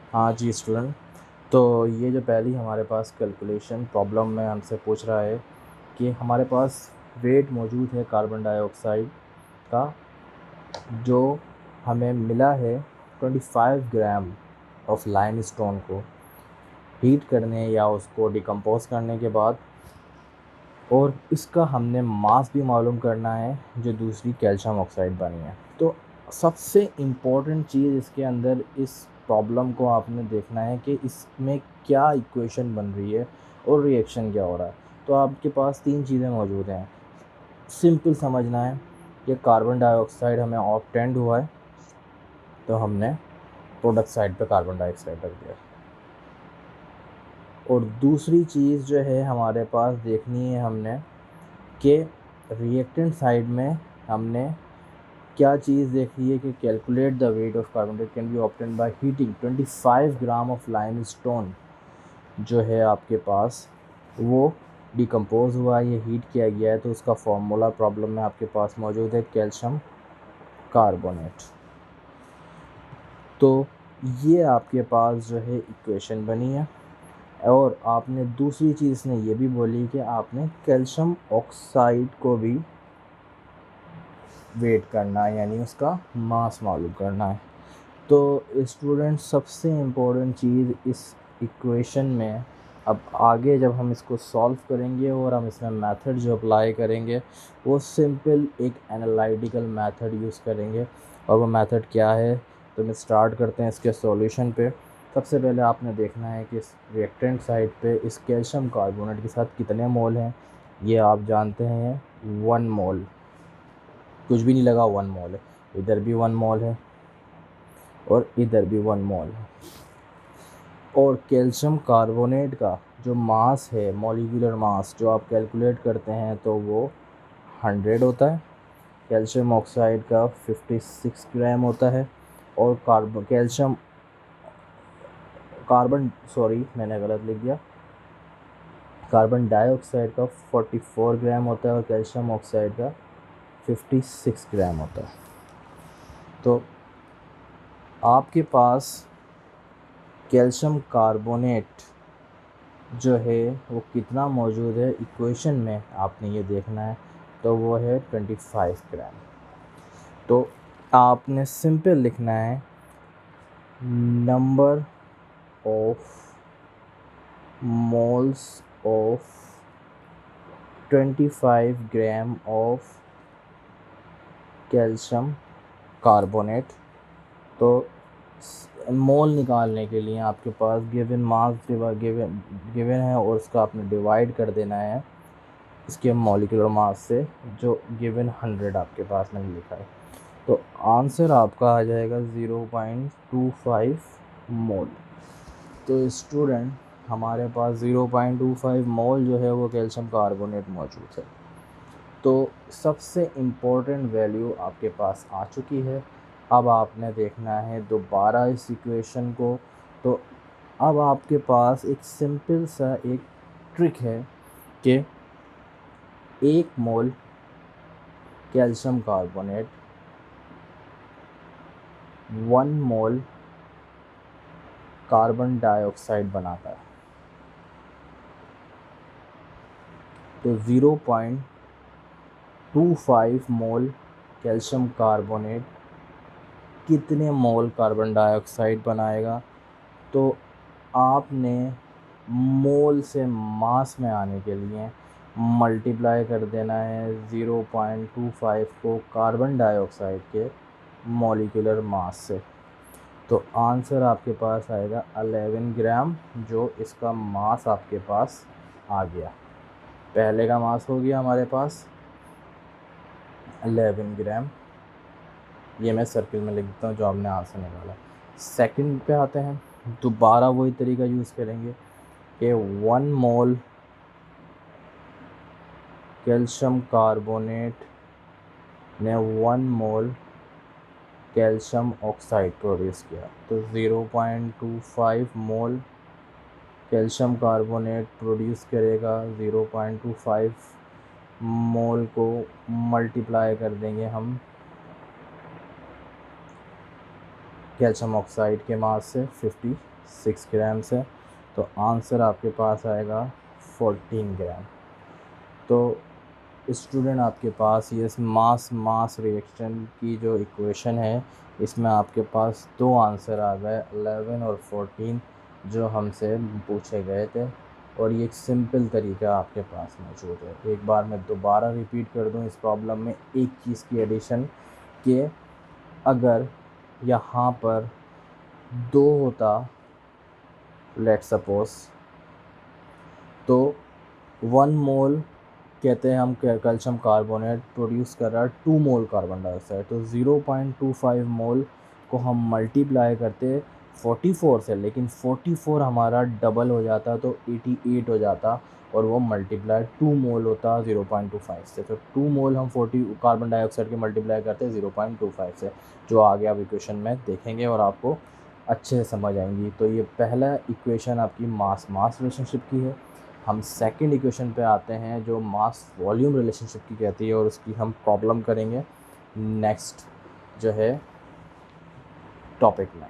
हाँ जी स्टूडेंट, तो ये जो पहली हमारे पास कैलकुलेशन प्रॉब्लम में हमसे पूछ रहा है कि हमारे पास वेट मौजूद है कार्बन डाइऑक्साइड का, जो हमें मिला है 25 ग्राम ऑफ लाइमस्टोन को हीट करने या उसको डिकम्पोज करने के बाद, और इसका हमने मास भी मालूम करना है जो दूसरी कैल्शियम ऑक्साइड बनी है। तो सबसे इम्पोर्टेंट चीज़ इसके अंदर इस प्रॉब्लम को आपने देखना है कि इसमें क्या इक्वेशन बन रही है और रिएक्शन क्या हो रहा है। तो आपके पास तीन चीज़ें मौजूद हैं। सिंपल समझना है कि कार्बन डाइऑक्साइड हमें ऑब्टेंड हुआ है, तो हमने प्रोडक्ट साइड पे कार्बन डाइऑक्साइड रख दिया। और दूसरी चीज़ जो है हमारे पास देखनी है हमने कि रिएक्टेंट साइड में हमने क्या चीज़ देखी है कि calculate the weight of carbon dioxide can be obtained by heating 25 gram of limestone जो है आपके पास वो डिकम्पोज हुआ है, ये हीट किया गया है, तो उसका फॉर्मूला प्रॉब्लम में आपके पास मौजूद है कैल्शियम कार्बोनेट। तो ये आपके पास जो है इक्वेशन बनी है। और आपने दूसरी चीज़ ने ये भी बोली कि आपने कैल्शियम ऑक्साइड को भी वेट करना है, यानी उसका मास मालूम करना है। तो स्टूडेंट सबसे इम्पोर्टेंट चीज़ इस इक्वेशन में, अब आगे जब हम इसको सॉल्व करेंगे और हम इसमें मेथड जो अप्लाई करेंगे वो सिंपल एक एनालिटिकल मेथड यूज़ करेंगे। और वो मेथड क्या है, तो हम स्टार्ट करते हैं इसके सॉल्यूशन पे। सबसे पहले आपने देखना है कि इस रिएक्टेंट साइड पे इस कैल्शियम कार्बोनेट के साथ कितने मोल हैं। ये आप जानते हैं 1 मोल, कुछ भी नहीं लगा, 1 मोल है। इधर भी 1 मोल है और इधर भी 1 मोल है। और कैल्शियम कार्बोनेट का जो मास है, मॉलिक्यूलर मास जो आप कैलकुलेट करते हैं, तो वो 100 होता है। कैल्शियम ऑक्साइड का 56 ग्राम होता है। और मैंने गलत लिख दिया, कार्बन डाइऑक्साइड का 44 ग्राम होता है और कैल्शियम ऑक्साइड का 56 ग्राम होता है। तो आपके पास कैल्शियम कार्बोनेट जो है वो कितना मौजूद है इक्वेशन में, आपने ये देखना है। तो वो है 25 ग्राम। तो आपने सिंपल लिखना है number of moles of 25 gram of calcium carbonate. तो मोल निकालने के लिए आपके पास गिवन मास गिवन है और उसका आपने डिवाइड कर देना है इसके मॉलिक्यूलर मास से, जो गिवन 100 आपके पास मैंने लिखा है। तो आंसर आपका आ जाएगा 0.25 मोल। तो स्टूडेंट हमारे पास 0.25 मोल जो है वो कैल्शियम कार्बोनेट मौजूद है। तो सबसे इम्पोर्टेंट वैल्यू आपके पास आ चुकी है। अब आपने देखना है दोबारा इस इक्वेशन को। तो अब आपके पास एक सिंपल सा एक ट्रिक है कि 1 mole calcium carbonate 1 mole carbon dioxide बनाता है। तो 0.25 मोल कैल्शियम कार्बोनेट कितने मोल कार्बन डाइऑक्साइड बनाएगा। तो आपने मोल से मास में आने के लिए मल्टीप्लाई कर देना है 0.25 को कार्बन डाइऑक्साइड के मॉलिक्यूलर मास से। तो आंसर आपके पास आएगा 11 ग्राम, जो इसका मास आपके पास आ गया। पहले का मास हो गया हमारे पास 11 ग्राम, ये मैं सर्किल में लिख देता हूँ जो आपने आंसर निकाला। सेकंड पे आते हैं, दोबारा वही तरीका यूज़ करेंगे कि 1 मोल कैल्शियम कार्बोनेट ने 1 मोल कैल्शियम ऑक्साइड प्रोड्यूस किया। तो 0.25 मोल कैल्शियम कार्बोनेट प्रोड्यूस करेगा। 0.25 मोल को मल्टीप्लाई कर देंगे हम कैल्शियम ऑक्साइड के मास से 6 ग्राम से, तो आंसर आपके पास आएगा 14 ग्राम। तो स्टूडेंट आपके पास ये मास मास रिएक्शन की जो इक्वेशन है, इसमें आपके पास दो आंसर आ गए, 11 और 14, जो हमसे पूछे गए थे। और ये एक सिंपल तरीका आपके पास मौजूद है। एक बार मैं दोबारा रिपीट कर दूं इस प्रॉब्लम में एक चीज़ की एडिशन, कि अगर यहाँ पर 2 होता लेट सपोज, तो 1 मोल कहते हैं हम कैल्शियम कार्बोनेट प्रोड्यूस कर रहा है 2 मोल कार्बन डाइऑक्साइड, तो 0.25 मोल को हम मल्टीप्लाई करते 44 से, लेकिन 44 हमारा डबल हो जाता तो 88 हो जाता, और वो मल्टीप्लाई 2 मोल होता 0.25 से। तो 2 मोल हम 40 कार्बन डाइऑक्साइड के मल्टीप्लाई करते 0.25 से, जो आगे आप इक्वेशन में देखेंगे और आपको अच्छे से समझ आएंगी। तो ये पहला इक्वेशन आपकी मास मास रिलेशनशिप की है। हम सेकंड इक्वेशन पे आते हैं जो मास वॉल्यूम रिलेशनशिप की कहती है, और उसकी हम प्रॉब्लम करेंगे नेक्स्ट जो है टॉपिक में।